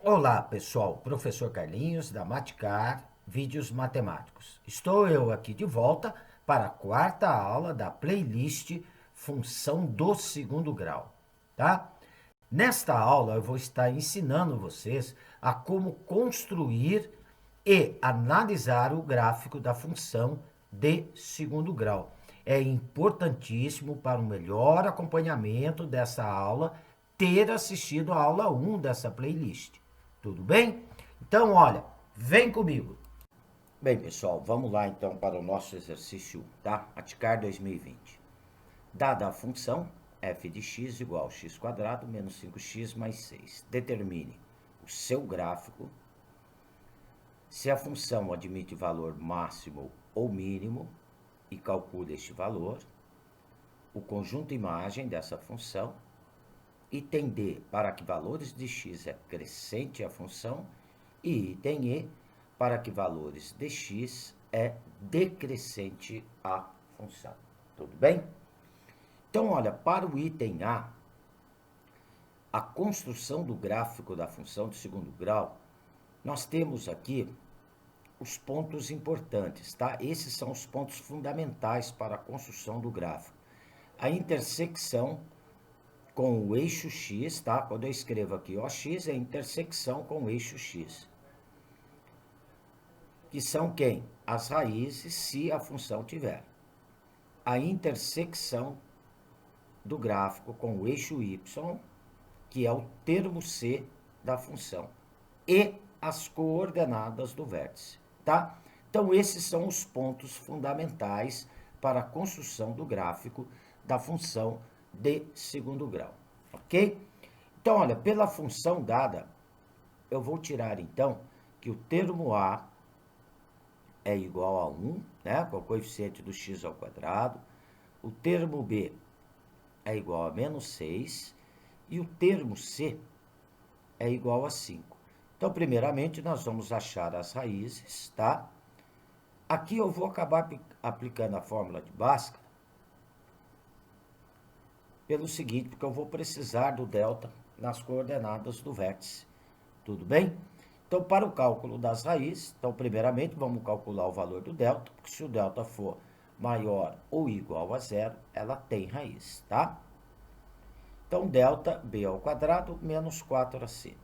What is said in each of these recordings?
Olá, pessoal. Professor Carlinhos, da Maticar, Vídeos Matemáticos. Estou eu aqui de volta para a quarta aula da playlist Função do Segundo Grau, tá? Nesta aula, eu vou estar ensinando vocês a como construir e analisar o gráfico da função de segundo grau. É importantíssimo para o melhor acompanhamento dessa aula ter assistido a aula 1 dessa playlist. Tudo bem? Então, olha, vem comigo. Bem, pessoal, vamos lá então para o nosso exercício 1, tá? Aticar 2020. Dada a função f de x igual a x quadrado menos 5x mais 6, determine o seu gráfico. Se a função admite valor máximo ou mínimo e calcule este valor, o conjunto imagem dessa função, item D, para que valores de x é crescente a função, e item E, para que valores de x é decrescente a função. Tudo bem? Então, olha, para o item a construção do gráfico da função de segundo grau, nós temos aqui os pontos importantes, tá? Esses são os pontos fundamentais para a construção do gráfico. A intersecção com o eixo x, tá? Quando eu escrevo aqui OX, é a intersecção com o eixo x. Que são quem? As raízes, se a função tiver. A intersecção do gráfico com o eixo y, que é o termo c da função. E as coordenadas do vértice, tá? Então, esses são os pontos fundamentais para a construção do gráfico da função de segundo grau, ok? Então, olha, pela função dada, eu vou tirar, então, que o termo A é igual a 1, né, com o coeficiente do x ao quadrado, o termo B é igual a menos 6, e o termo C é igual a 5. Então, primeiramente, nós vamos achar as raízes, tá? Aqui eu vou acabar aplicando a fórmula de Bhaskara pelo seguinte, porque eu vou precisar do delta nas coordenadas do vértice. Tudo bem? Então, para o cálculo das raízes, então, primeiramente, vamos calcular o valor do delta, porque se o delta for maior ou igual a zero, ela tem raiz, tá? Então, delta b ao quadrado menos 4ac.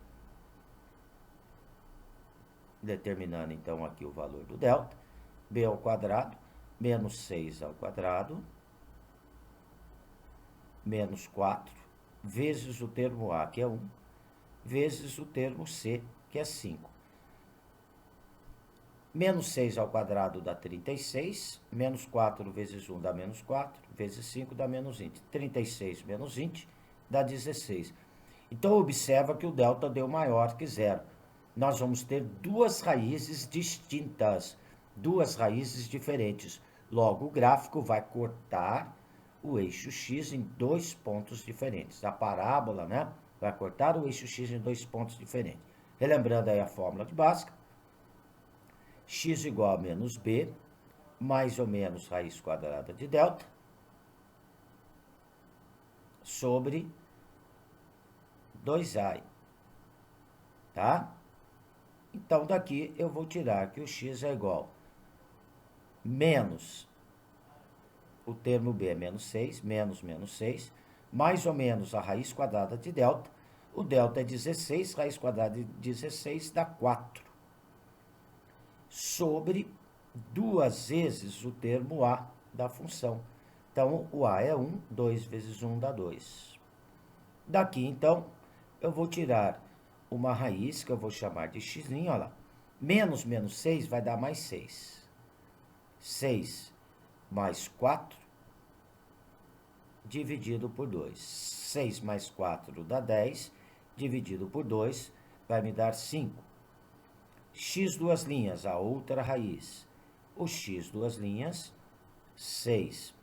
Determinando, então, aqui o valor do delta, b ao quadrado menos 6 ao quadrado, menos 4, vezes o termo a, que é 1, vezes o termo c, que é 5. Menos 6 ao quadrado dá 36, menos 4 vezes 1 dá menos 4, vezes 5 dá menos 20. 36 menos 20 dá 16. Então, observa que o delta deu maior que zero. Nós vamos ter duas raízes distintas, duas raízes diferentes. Logo, o gráfico vai cortar o eixo x em dois pontos diferentes. A parábola, né, vai cortar o eixo x em dois pontos diferentes. Relembrando aí a fórmula de Bhaskara, x igual a menos b, mais ou menos raiz quadrada de delta, sobre 2a, tá? Então, daqui eu vou tirar que o x é igual menos, o termo b é menos 6, menos 6, mais ou menos a raiz quadrada de delta. O delta é 16, raiz quadrada de 16 dá 4. Sobre duas vezes o termo a da função. Então, o a é 1, 2 vezes 1 dá 2. Daqui, então, eu vou tirar uma raiz que eu vou chamar de x', olha lá. Menos 6 vai dar mais 6. 6 mais 4 dividido por 2. 6 mais 4 dá 10, dividido por 2 vai me dar 5. X duas linhas, a outra raiz. O x duas linhas, 6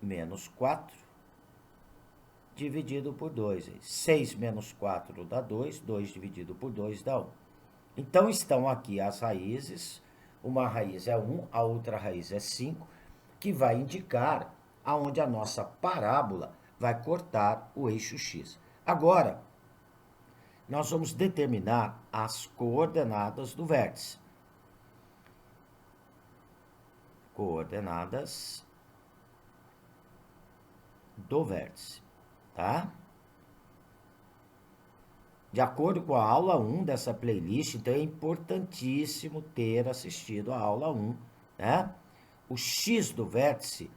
menos 4 dividido por 2. 6 menos 4 dá 2, 2 dividido por 2 dá 1. Então, estão aqui as raízes, uma raiz é 1, a outra raiz é 5, que vai indicar aonde a nossa parábola vai cortar o eixo x. Agora, nós vamos determinar as coordenadas do vértice. Coordenadas do vértice, tá? De acordo com a aula 1 dessa playlist, então é importantíssimo ter assistido a aula 1, né? O x do vértice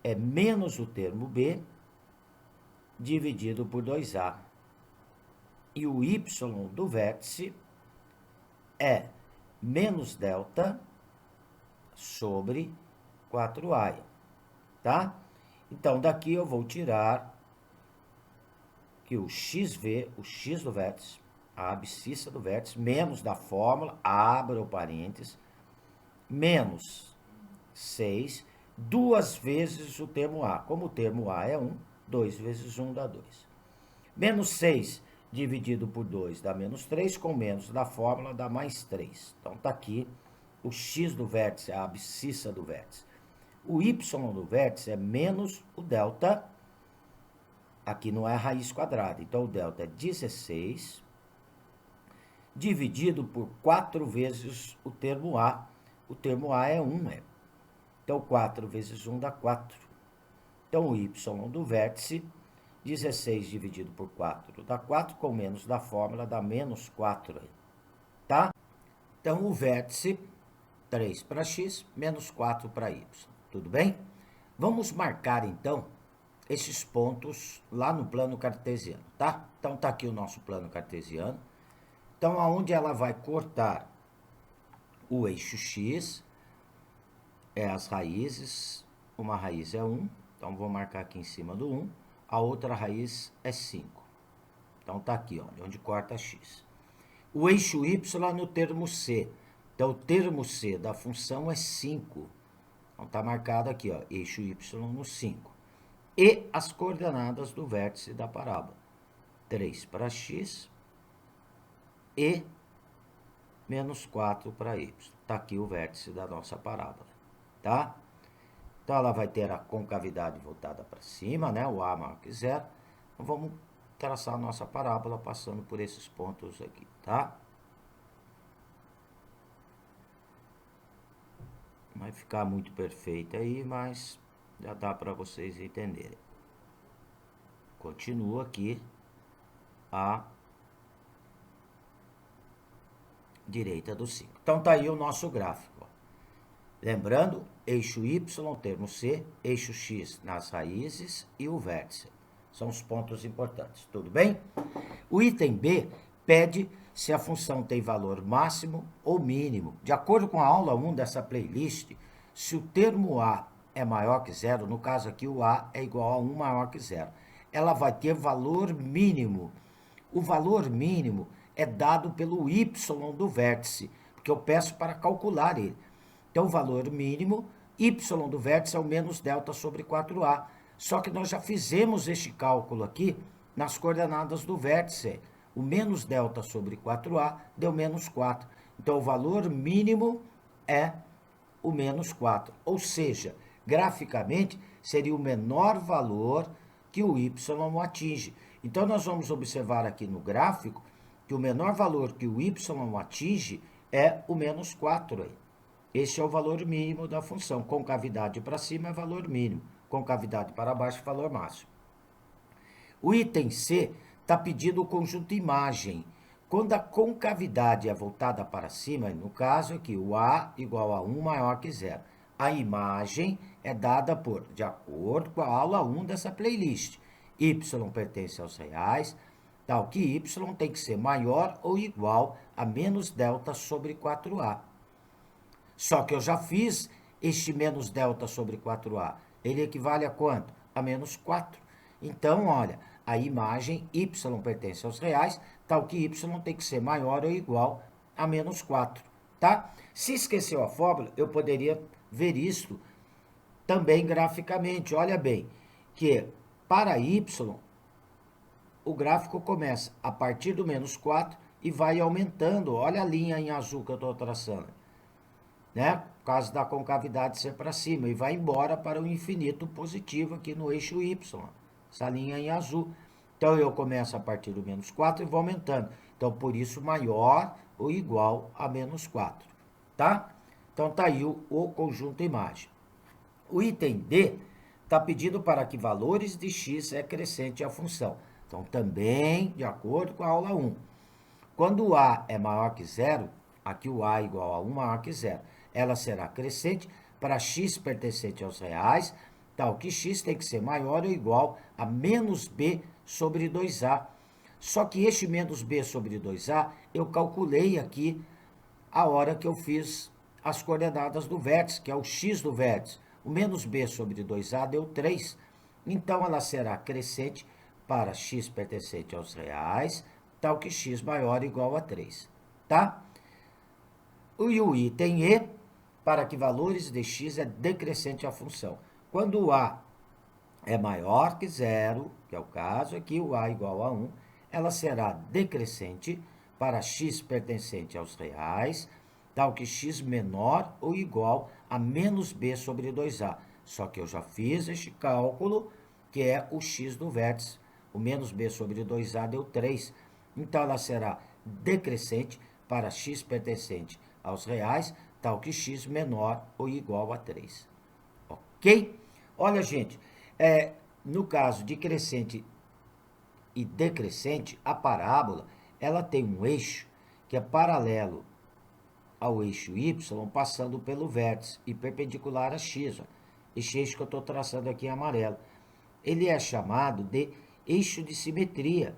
é menos o termo b dividido por 2a. E o y do vértice é menos delta sobre 4a, tá? Então, daqui eu vou tirar que o xv, o x do vértice, a abscissa do vértice, menos da fórmula, abra o parênteses, menos 6, duas vezes o termo a. Como o termo a é 1, 2 vezes 1 dá 2. Menos 6 dividido por 2 dá menos 3, com menos da fórmula dá mais 3. Então, está aqui o x do vértice, a abscissa do vértice. O y do vértice é menos o delta. Aqui não é raiz quadrada, então o delta é 16 dividido por 4 vezes o termo a. O termo a é 1, né? Então 4 vezes 1 dá 4. Então o y do vértice, 16 dividido por 4 dá 4, com menos da fórmula dá menos 4, tá? Então o vértice, 3 para x, menos 4 para y. Tudo bem? Vamos marcar então esses pontos lá no plano cartesiano, tá? Então, tá aqui o nosso plano cartesiano. Então, aonde ela vai cortar o eixo x, é as raízes, uma raiz é 1, então vou marcar aqui em cima do 1, a outra raiz é 5. Então, tá aqui, olha, onde corta x. O eixo y no termo c, então o termo c da função é 5. Então, tá marcado aqui, ó, eixo y no 5. E as coordenadas do vértice da parábola. 3 para x e menos 4 para y. Está aqui o vértice da nossa parábola, tá? Então, ela vai ter a concavidade voltada para cima, né? O a maior que zero. Então, vamos traçar a nossa parábola passando por esses pontos aqui, tá? Não vai ficar muito perfeito aí, mas já dá para vocês entenderem. Continua aqui a direita do 5. Então, tá aí o nosso gráfico. Ó. Lembrando, eixo y, termo c, eixo x nas raízes e o vértice. São os pontos importantes, tudo bem? O item B pede se a função tem valor máximo ou mínimo. De acordo com a aula 1 dessa playlist, se o termo a é maior que zero, no caso aqui o a é igual a 1 maior que zero, ela vai ter valor mínimo. O valor mínimo é dado pelo y do vértice, porque eu peço para calcular ele. Então, o valor mínimo, y do vértice é o menos delta sobre 4a. Só que nós já fizemos este cálculo aqui nas coordenadas do vértice. O menos delta sobre 4a deu menos 4. Então, o valor mínimo é o menos 4. Ou seja, graficamente, seria o menor valor que o y atinge. Então, nós vamos observar aqui no gráfico que o menor valor que o y atinge é o menos 4. Aí. Este é o valor mínimo da função. Concavidade para cima é valor mínimo. Concavidade para baixo é valor máximo. O item C está pedindo o conjunto imagem. Quando a concavidade é voltada para cima, no caso aqui, o A igual a 1 maior que zero. A imagem é dada por, de acordo com a aula 1 dessa playlist. Y pertence aos reais, tal que Y tem que ser maior ou igual a menos delta sobre 4A. Só que eu já fiz este menos delta sobre 4A. Ele equivale a quanto? A menos 4. Então, olha, a imagem Y pertence aos reais, tal que Y tem que ser maior ou igual a menos 4, tá? Se esqueceu a fórmula, eu poderia ver isto também graficamente. Olha bem, que para Y, o gráfico começa a partir do menos 4 e vai aumentando. Olha a linha em azul que eu estou traçando, né? Por causa da concavidade ser para cima, e vai embora para o infinito positivo aqui no eixo Y, essa linha em azul. Então, eu começo a partir do menos 4 e vou aumentando. Então, por isso, maior ou igual a menos 4, tá? Então, tá aí o conjunto imagem. O item D está pedindo para que valores de x é crescente a função. Então, também de acordo com a aula 1. Quando o A é maior que zero, aqui o A é igual a 1 maior que zero, ela será crescente para x pertencente aos reais, tal que x tem que ser maior ou igual a menos b sobre 2a. Só que este menos b sobre 2a, eu calculei aqui a hora que eu fiz as coordenadas do vértice, que é o x do vértice. O menos b sobre 2a deu 3. Então, ela será crescente para x pertencente aos reais, tal que x maior ou igual a 3. Tá? E o item E, para que valores de x é decrescente a função. Quando o A é maior que zero, que é o caso aqui, o A igual a 1, ela será decrescente para x pertencente aos reais, tal que x menor ou igual a menos b sobre 2a. Só que eu já fiz este cálculo, que é o x do vértice. O menos b sobre 2a deu 3. Então, ela será decrescente para x pertencente aos reais, tal que x menor ou igual a 3. Ok? Olha, gente, no caso de crescente e decrescente, a parábola ela tem um eixo que é paralelo ao eixo y, passando pelo vértice e perpendicular a x. Ó. Esse eixo que eu estou traçando aqui em amarelo. Ele é chamado de eixo de simetria.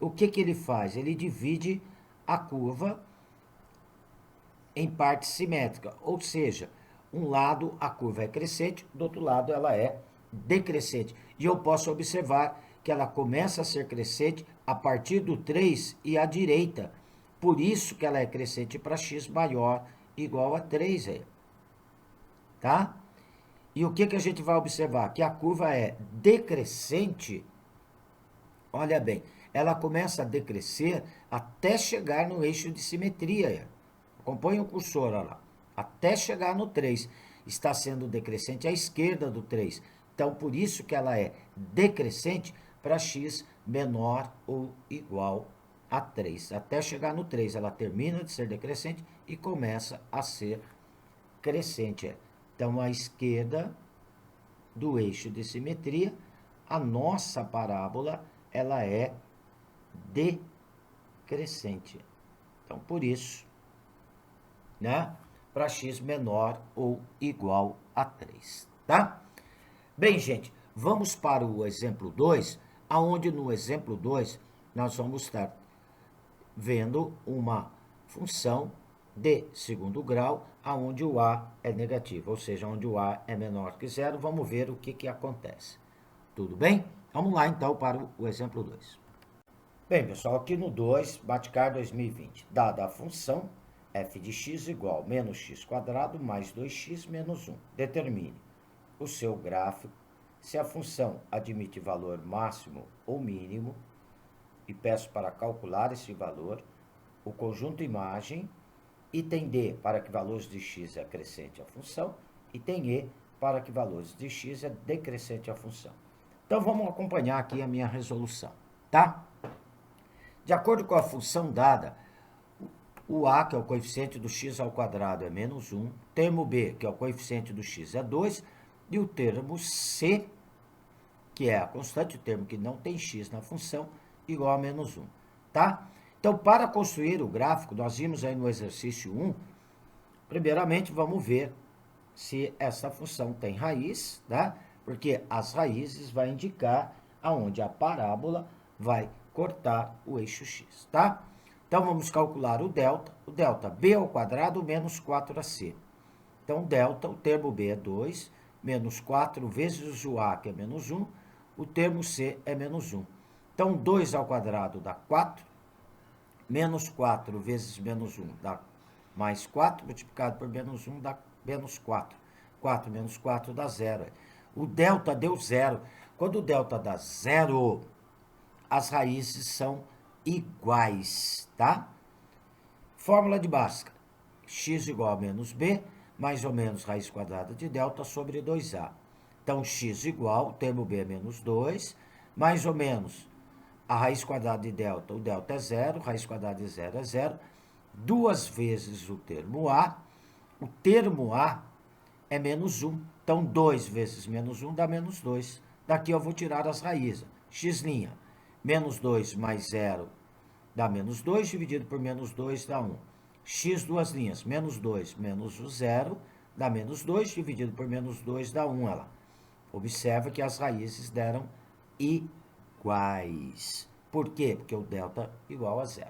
O que, que ele faz? Ele divide a curva em parte simétrica, ou seja, um lado a curva é crescente, do outro lado ela é decrescente. E eu posso observar que ela começa a ser crescente a partir do 3 e à direita. Por isso que ela é crescente para x maior igual a 3. Tá? E o que, que a gente vai observar? Que a curva é decrescente. Olha bem, ela começa a decrescer até chegar no eixo de simetria. Acompanhe o cursor, olha lá. Até chegar no 3. Está sendo decrescente à esquerda do 3. Então, por isso que ela é decrescente para x menor ou igual a 3. Até chegar no 3, ela termina de ser decrescente e começa a ser crescente. Então, à esquerda do eixo de simetria, a nossa parábola ela é decrescente. Então, por isso, né, para x menor ou igual a 3, tá? Bem, gente, vamos para o exemplo 2, aonde no exemplo 2 nós vamos estar vendo uma função de segundo grau, aonde o a é negativo, ou seja, onde o a é menor que zero. Vamos ver o que, que acontece. Tudo bem? Vamos lá, então, para o exemplo 2. Bem, pessoal, aqui no 2, Bhaskar 2020, dada a função f de x igual a menos x quadrado mais 2x menos 1. Determine o seu gráfico, se a função admite valor máximo ou mínimo, e peço para calcular esse valor, o conjunto imagem, item D para que valores de x é crescente a função, item E para que valores de x é decrescente a função. Então, vamos acompanhar aqui a minha resolução, tá? De acordo com a função dada, o A, que é o coeficiente do x ao quadrado, é menos 1, termo B, que é o coeficiente do x, é 2, e o termo C, que é a constante, o termo que não tem x na função, igual a menos 1, tá? Então, para construir o gráfico, nós vimos aí no exercício 1, primeiramente vamos ver se essa função tem raiz, tá? Porque as raízes vão indicar aonde a parábola vai cortar o eixo x, tá? Então, vamos calcular o delta b ao quadrado menos 4ac. Então, delta, o termo b é 2, menos 4 vezes o a, que é menos 1, o termo c é menos 1. Então, 2 ao quadrado dá 4, menos 4 vezes menos 1 dá mais 4, multiplicado por menos 1 dá menos 4. 4 menos 4 dá 0. O delta deu 0. Quando o delta dá 0, as raízes são iguais, tá? Fórmula de Bhaskar. X igual a menos b, mais ou menos raiz quadrada de delta sobre 2a. Então, x igual, o termo b é menos 2, mais ou menos a raiz quadrada de delta, o delta é zero, raiz quadrada de zero é zero, 2 vezes o termo A é menos 1. Então, 2 vezes menos 1 dá menos 2. Daqui eu vou tirar as raízes. X', menos 2 mais 0 dá menos 2, dividido por menos 2 dá 1. X, duas linhas, menos 2 menos o 0 dá menos 2, dividido por menos 2 dá 1. Ela. Observa que as raízes deram iguais. Por quê? Porque o delta é igual a 0.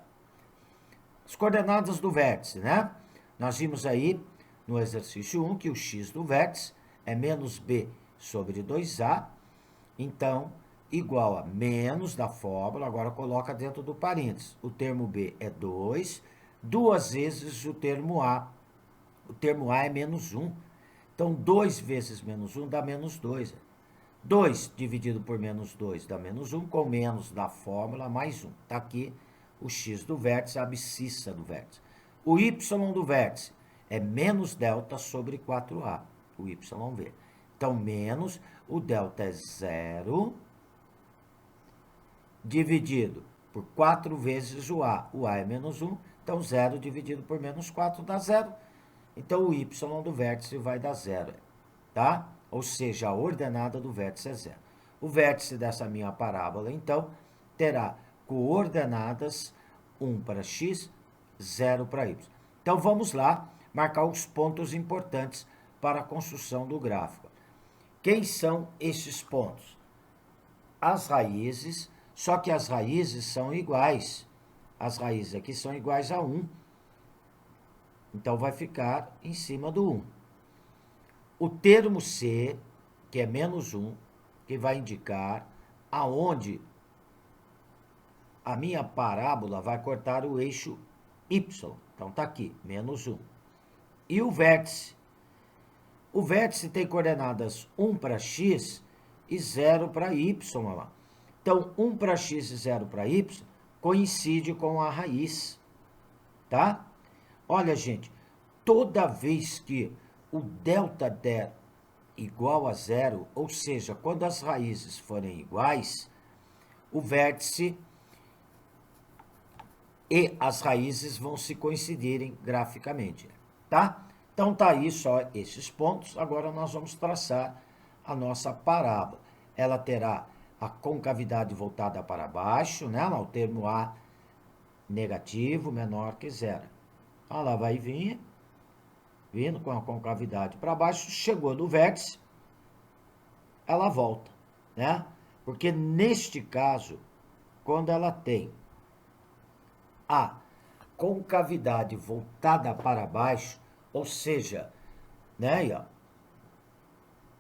As coordenadas do vértice, né? Nós vimos aí no exercício 1 que o x do vértice é menos b sobre 2a, então, igual a menos da fórmula, agora coloca dentro do parênteses. O termo b é 2, 2 vezes o termo a. O termo a é menos 1. Então, 2 vezes menos 1 dá menos 2. 2 dividido por menos 2 dá menos 1, com menos da fórmula, mais 1. Está aqui o x do vértice, a abscissa do vértice. O y do vértice é menos delta sobre 4a, o YV. Então, menos, o delta é 0, dividido por 4 vezes o a é menos 1, então 0 dividido por menos 4 dá 0. Então, o y do vértice vai dar 0, tá? Ou seja, a ordenada do vértice é 0. O vértice dessa minha parábola, então, terá coordenadas 1 para x, 0 para y. Então, vamos lá marcar os pontos importantes para a construção do gráfico. Quem são esses pontos? As raízes, só que as raízes são iguais. As raízes aqui são iguais a 1. Então, vai ficar em cima do 1. O termo C, que é menos 1, que vai indicar aonde a minha parábola vai cortar o eixo Y. Então, está aqui, menos 1. E o vértice? O vértice tem coordenadas 1 para x e 0 para y. Lá. Então, 1 para x e 0 para y coincide com a raiz. Tá? Olha, gente, toda vez que o delta der igual a 0, ou seja, quando as raízes forem iguais, o vértice e as raízes vão se coincidirem graficamente, tá? Então, tá aí só esses pontos. Agora, nós vamos traçar a nossa parábola. Ela terá a concavidade voltada para baixo, né? O termo A negativo menor que 0. Ela vai vindo com a concavidade para baixo, chegou no vértice, ela volta, né? Porque neste caso, quando ela tem a concavidade voltada para baixo, ou seja, né, ó,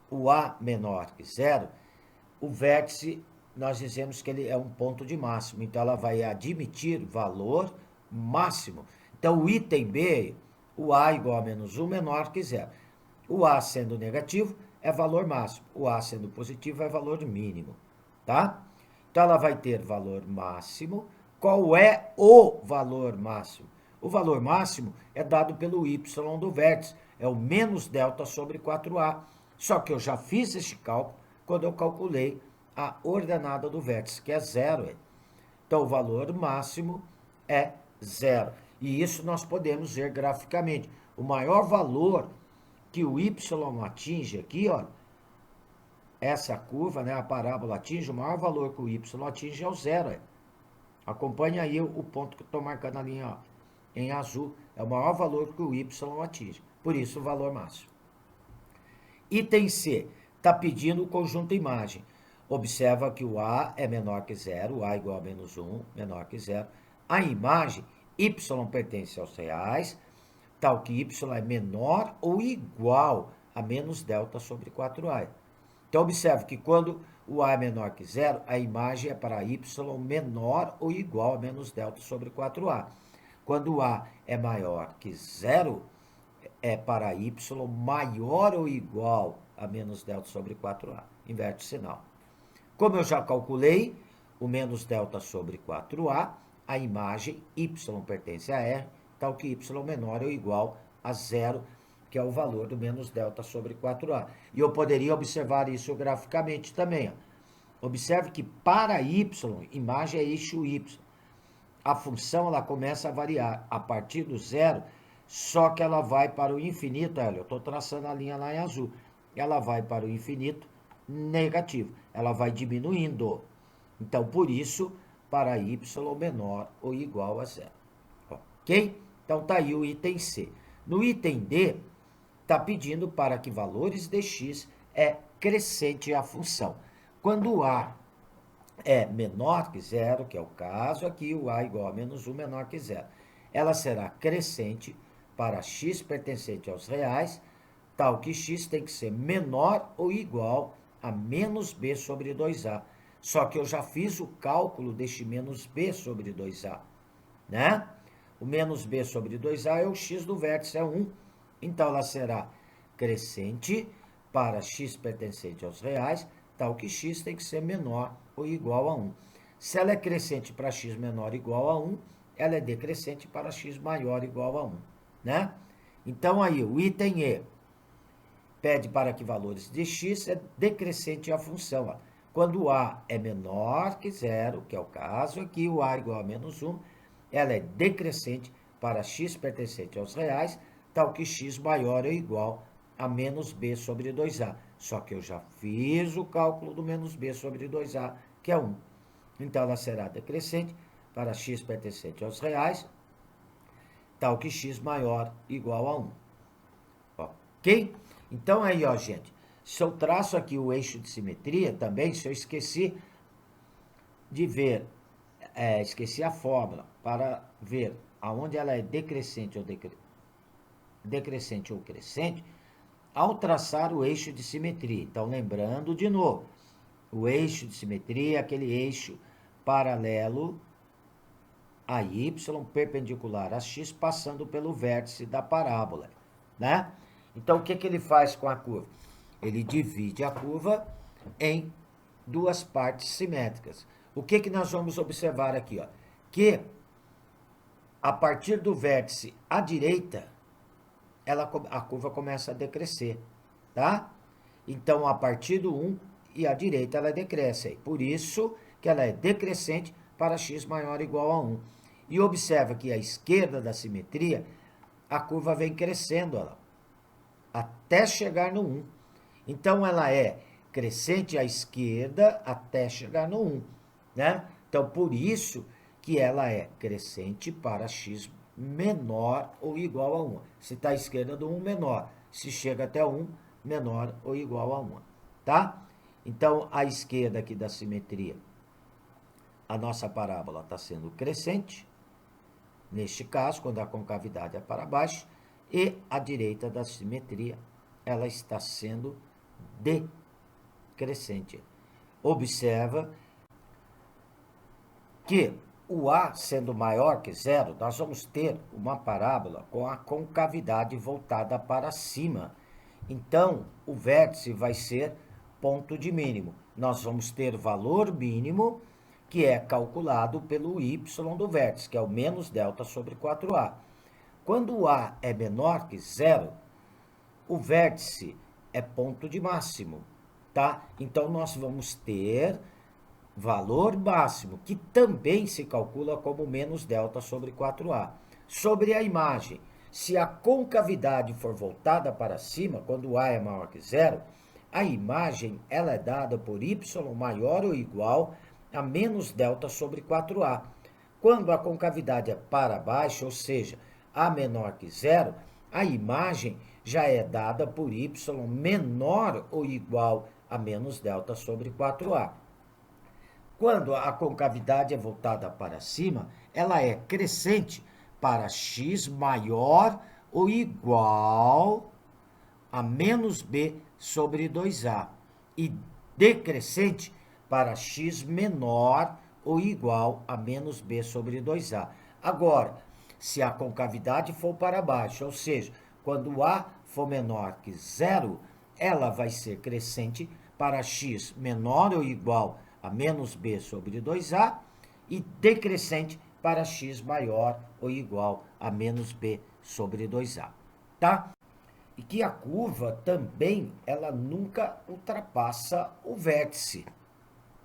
o A menor que 0, o vértice, nós dizemos que ele é um ponto de máximo, então ela vai admitir valor máximo. Então, o item B, o A igual a menos 1 menor que 0. O A sendo negativo é valor máximo, o A sendo positivo é valor mínimo, tá? Então, ela vai ter valor máximo. Qual é o valor máximo? O valor máximo é dado pelo y do vértice, é o menos delta sobre 4a. Só que eu já fiz esse cálculo quando eu calculei a ordenada do vértice, que é 0. Então, o valor máximo é 0. E isso nós podemos ver graficamente. O maior valor que o y atinge aqui, ó, essa curva, né, a parábola atinge, o maior valor que o y atinge é o 0. Acompanhe aí o ponto que eu estou marcando ali, ó, em azul. É o maior valor que o y atinge. Por isso, o valor máximo. Item C. Está pedindo o conjunto imagem. Observa que o A é menor que 0, o A igual a menos 1, menor que 0. A imagem, y pertence aos reais, tal que y é menor ou igual a menos delta sobre 4a. Então, observe que quando o A é menor que 0, a imagem é para y menor ou igual a menos delta sobre 4a. Quando o A é maior que 0, é para y maior ou igual a menos delta sobre 4a. Inverte o sinal. Como eu já calculei o menos delta sobre 4a, a imagem y pertence a R, tal que y menor ou igual a 0, que é o valor do menos delta sobre 4a. E eu poderia observar isso graficamente também. Ó. Observe que para y, imagem é eixo y, a função ela começa a variar a partir do zero, só que ela vai para o infinito. Olha, eu estou traçando a linha lá em azul. Ela vai para o infinito negativo. Ela vai diminuindo. Então, por isso, para y menor ou igual a zero. Ok? Então, tá aí o item C. No item D, está pedindo para que valores de x é crescente a função. Quando A é menor que zero, que é o caso aqui, o A igual a menos 1 menor que zero, ela será crescente para x pertencente aos reais, tal que x tem que ser menor ou igual a menos b sobre 2a. Só que eu já fiz o cálculo deste menos b sobre 2a, né? O menos b sobre 2a é o x do vértice, é 1. Então, ela será crescente para x pertencente aos reais, tal que x tem que ser menor ou igual a 1. Se ela é crescente para x menor ou igual a 1, ela é decrescente para x maior ou igual a 1, né? Então, aí, o item E pede para que valores de x é decrescente a função. Ó. Quando A é menor que zero, que é o caso aqui, o A igual a menos 1, ela é decrescente para x pertencente aos reais, tal que x maior ou igual a menos b sobre 2a. Só que eu já fiz o cálculo do menos b sobre 2a, que é 1. Então, ela será decrescente para x pertencente aos reais, tal que x maior ou igual a 1. Ok? Então, aí, ó, gente, se eu traço aqui o eixo de simetria também, se eu esqueci de ver, esqueci a fórmula para ver aonde ela é decrescente ou crescente, ao traçar o eixo de simetria. Então, lembrando de novo, o eixo de simetria é aquele eixo paralelo a y, perpendicular a x, passando pelo vértice da parábola, né? Então, o que ele faz com a curva? Ele divide a curva em duas partes simétricas. O que nós vamos observar aqui? Ó? Que a partir do vértice à direita, a curva começa a decrescer, tá? Então, a partir do 1 e à direita ela decresce. Por isso que ela é decrescente para x maior ou igual a 1. E observa que à esquerda da simetria, a curva vem crescendo, ó, até chegar no 1. Então, ela é crescente à esquerda até chegar no 1, né? Então, por isso que ela é crescente para x menor ou igual a 1. Se está à esquerda do 1, menor. Se chega até 1, menor ou igual a 1, tá? Então, à esquerda aqui da simetria, a nossa parábola está sendo crescente, neste caso, quando a concavidade é para baixo, e à direita da simetria, ela está sendo decrescente. Observa que o A sendo maior que zero, nós vamos ter uma parábola com a concavidade voltada para cima. Então, o vértice vai ser ponto de mínimo. Nós vamos ter valor mínimo, que é calculado pelo y do vértice, que é o menos delta sobre 4a. Quando o A é menor que zero, o vértice é ponto de máximo, tá? Então, nós vamos ter valor máximo, que também se calcula como menos delta sobre 4a. Sobre a imagem, se a concavidade for voltada para cima, quando A é maior que zero, a imagem ela é dada por y maior ou igual a menos delta sobre 4a. Quando a concavidade é para baixo, ou seja, A menor que zero, a imagem já é dada por y menor ou igual a menos delta sobre 4a. Quando a concavidade é voltada para cima, ela é crescente para x maior ou igual a menos b sobre 2a e decrescente para x menor ou igual a menos b sobre 2a. Agora, se a concavidade for para baixo, ou seja, quando A for menor que zero, ela vai ser crescente para x menor ou igual a menos b sobre 2a e decrescente para x maior ou igual a menos b sobre 2a, tá? E que a curva também, ela nunca ultrapassa o vértice,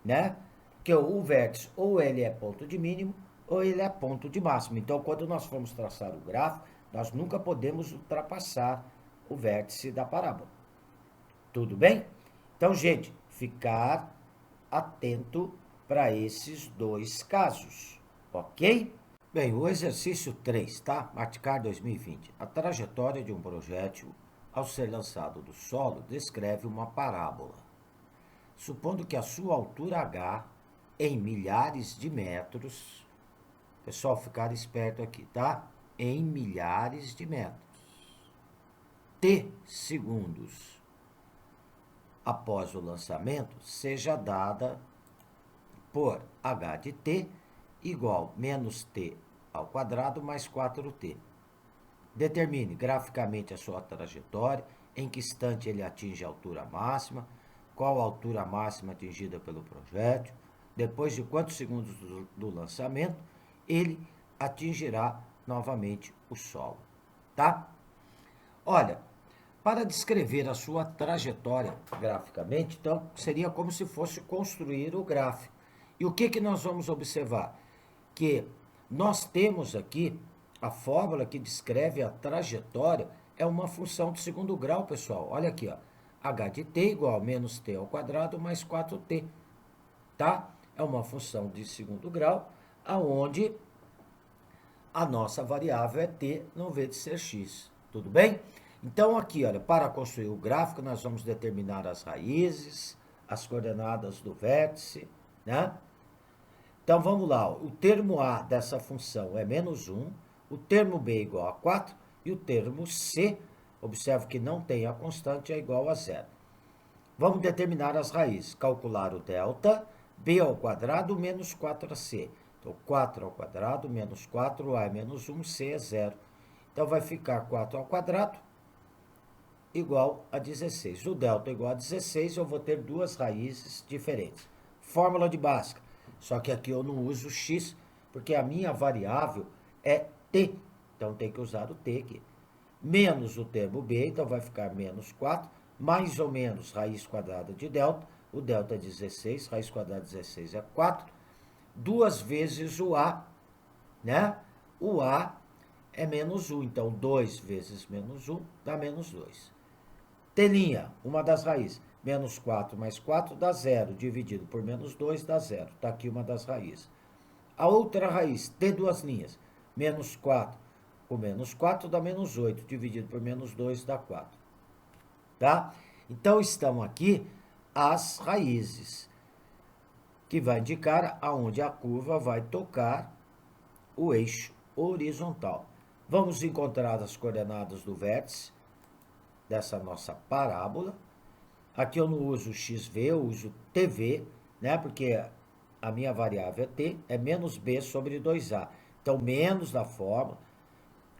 né? Que o vértice ou ele é ponto de mínimo ou ele é ponto de máximo. Então, quando nós formos traçar o gráfico, nós nunca podemos ultrapassar o vértice da parábola. Tudo bem? Então, gente, ficar atento para esses dois casos, ok? Bem, o exercício 3, tá? Matcar 2020. A trajetória de um projétil ao ser lançado do solo descreve uma parábola. Supondo que a sua altura H em milhares de metros, pessoal, ficar esperto aqui, tá? Em milhares de metros. T segundos após o lançamento seja dada por h de t igual menos t ao quadrado mais 4t. Determine graficamente a sua trajetória, em que instante ele atinge a altura máxima, qual a altura máxima atingida pelo projétil, depois de quantos segundos do lançamento ele atingirá novamente o solo, tá? Olha, para descrever a sua trajetória graficamente, então seria como se fosse construir o gráfico. E o que nós vamos observar? Que nós temos aqui a fórmula que descreve a trajetória, é uma função de segundo grau, pessoal. Olha aqui, ó. H de t igual a menos t ao quadrado mais 4t, tá? É uma função de segundo grau, aonde a nossa variável é t, não vê de ser x. Tudo bem? Então, aqui, olha, para construir o gráfico, nós vamos determinar as raízes, as coordenadas do vértice, né? Então, vamos lá. O termo A dessa função é menos 1, o termo B é igual a 4 e o termo C, observe que não tem a constante, é igual a 0. Vamos determinar as raízes. Calcular o delta, B ao quadrado menos 4AC. Então, 4 ao quadrado menos 4, A é menos 1, C é 0. Então, vai ficar 4 ao quadrado igual a 16. O delta igual a 16, eu vou ter duas raízes diferentes. Fórmula de Bhaskara. Só que aqui eu não uso x, porque a minha variável é t. Então, tem que usar o t aqui. Menos o termo b, então vai ficar menos 4, mais ou menos raiz quadrada de delta. O delta é 16, raiz quadrada de 16 é 4. Duas vezes o a, né? O a é menos 1, então 2 vezes menos 1 dá menos 2. T', uma das raízes. Menos 4 mais 4 dá 0, dividido por menos 2 dá 0. Está aqui uma das raízes. A outra raiz, T duas linhas. Menos 4 com menos 4 dá menos 8, dividido por menos 2 dá 4. Tá? Então, estão aqui as raízes, que vai indicar aonde a curva vai tocar o eixo horizontal. Vamos encontrar as coordenadas do vértice dessa nossa parábola. Aqui eu não uso xv, eu uso tv, né? Porque a minha variável é t, é menos b sobre 2a. Então, menos da fórmula,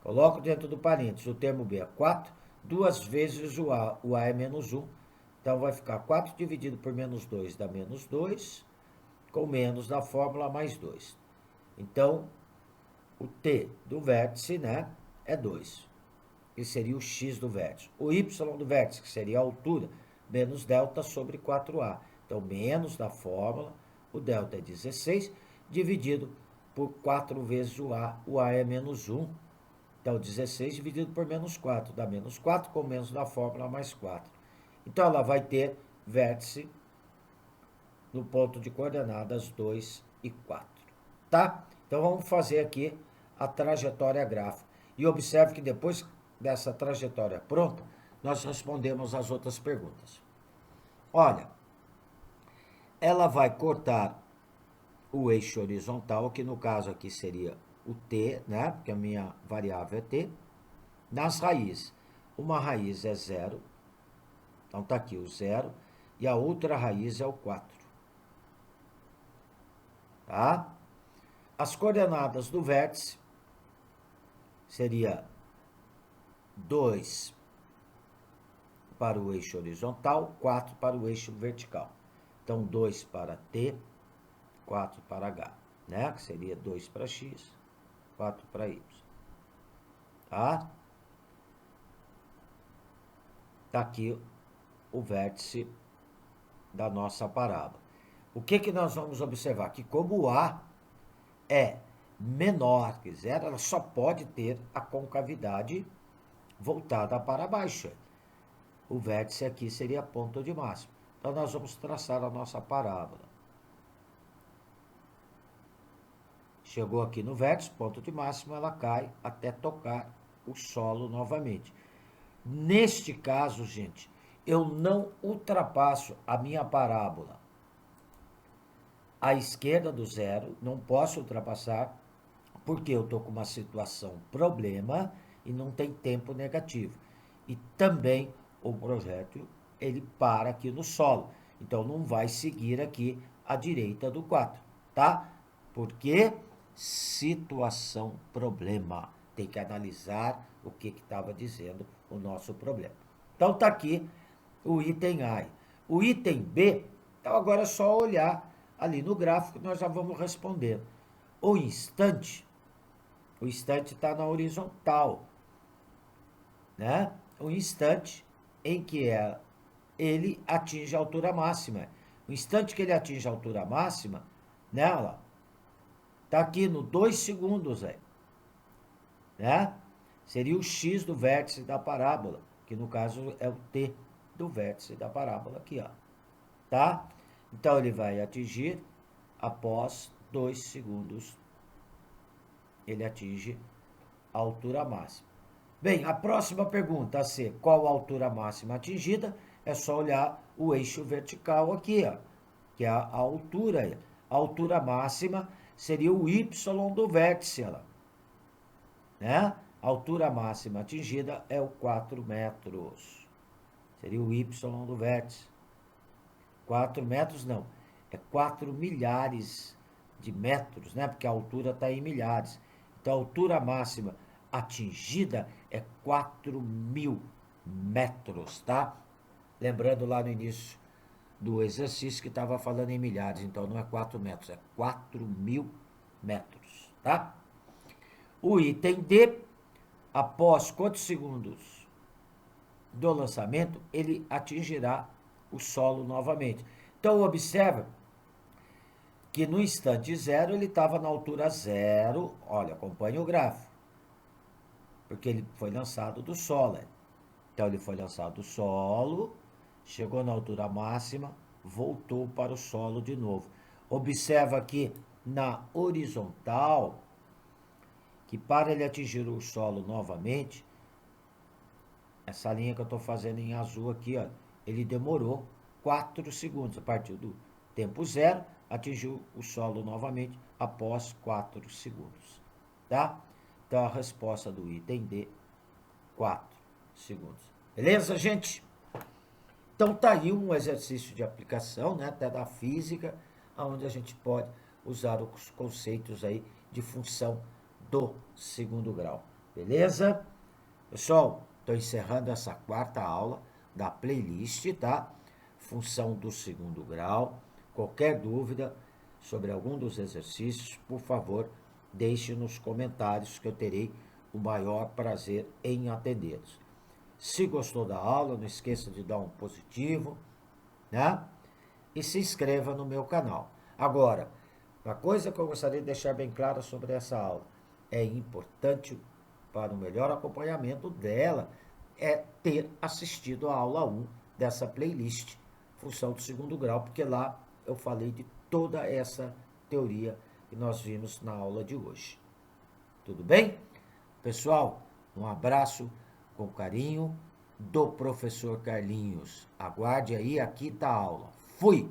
coloco dentro do parênteses, o termo b é 4, duas vezes o a é menos 1. Então, vai ficar 4 dividido por menos 2 dá menos 2, com menos da fórmula mais 2. Então, o t do vértice, né, é 2, que seria o x do vértice. O y do vértice, que seria a altura, menos delta sobre 4a. Então, menos da fórmula, o delta é 16, dividido por 4 vezes o a é menos 1. Então, 16 dividido por menos 4, dá menos 4, com menos da fórmula mais 4. Então, ela vai ter vértice no ponto de coordenadas 2 e 4, tá? Então, vamos fazer aqui a trajetória gráfica. E observe que depois dessa trajetória pronta, nós respondemos as outras perguntas. Olha, ela vai cortar o eixo horizontal, que no caso aqui seria o t, né? Porque a minha variável é t, nas raízes. Uma raiz é 0, então tá aqui o 0, e a outra raiz é o 4. Tá? As coordenadas do vértice seria 2 para o eixo horizontal, 4 para o eixo vertical. Então, 2 para T, 4 para H, né? Que seria 2 para X, 4 para Y. Tá? Tá aqui o vértice da nossa parábola. o que nós vamos observar? Que como o A é menor que zero, ela só pode ter a concavidade voltada para baixo. O vértice aqui seria ponto de máximo. Então, nós vamos traçar a nossa parábola. Chegou aqui no vértice, ponto de máximo, ela cai até tocar o solo novamente. Neste caso, gente, eu não ultrapasso a minha parábola à esquerda do zero, não posso ultrapassar, porque eu estou com uma situação problema e não tem tempo negativo. E também o projétil, ele para aqui no solo. Então, não vai seguir aqui à direita do 4, tá? Porque situação problema. Tem que analisar o que estava dizendo o nosso problema. Então, está aqui o item A. O item B, então agora é só olhar ali no gráfico, nós já vamos responder. O instante está na horizontal, né? O instante em que ele atinge a altura máxima. O instante que ele atinge a altura máxima, né? Olha lá, tá aqui no 2 segundos, né? Seria o x do vértice da parábola, que no caso é o t do vértice da parábola aqui, ó. Tá? Então, ele vai atingir após 2 segundos. Ele atinge a altura máxima. Bem, a próxima pergunta a ser qual a altura máxima atingida, é só olhar o eixo vertical aqui, ó, que é a altura. A altura máxima seria o y do vértice, ó, né? A altura máxima atingida é o 4 metros. Seria o y do vértice. 4 metros não, é 4 milhares de metros, né? Porque a altura está em milhares. Então, a altura máxima atingida é 4.000 metros, tá? Lembrando lá no início do exercício que estava falando em milhares, então não é 4 metros, é 4.000 metros, tá? O item D, após quantos segundos do lançamento, ele atingirá o solo novamente. Então, observa que no instante zero ele estava na altura zero. Olha, acompanha o gráfico. Porque ele foi lançado do solo. Então, ele foi lançado do solo, chegou na altura máxima, voltou para o solo de novo. Observa aqui na horizontal que para ele atingir o solo novamente, essa linha que eu estou fazendo em azul aqui, ó, ele demorou 4 segundos. A partir do tempo zero, atingiu o solo novamente após 4 segundos. Tá? Então, a resposta do item D, 4 segundos. Beleza, gente? Então, tá aí um exercício de aplicação, né, até da física, onde a gente pode usar os conceitos aí de função do segundo grau. Beleza? Pessoal, estou encerrando essa quarta aula da playlist, tá? Função do segundo grau. Qualquer dúvida sobre algum dos exercícios, por favor, deixe nos comentários que eu terei o maior prazer em atendê-los. Se gostou da aula, não esqueça de dar um positivo, né? E se inscreva no meu canal. Agora, uma coisa que eu gostaria de deixar bem clara sobre essa aula, é importante para o melhor acompanhamento dela, é ter assistido a aula 1 dessa playlist, função do segundo grau, porque lá eu falei de toda essa teoria que nós vimos na aula de hoje. Tudo bem? Pessoal, um abraço com carinho do professor Carlinhos. Aguarde aí a quinta aula. Fui!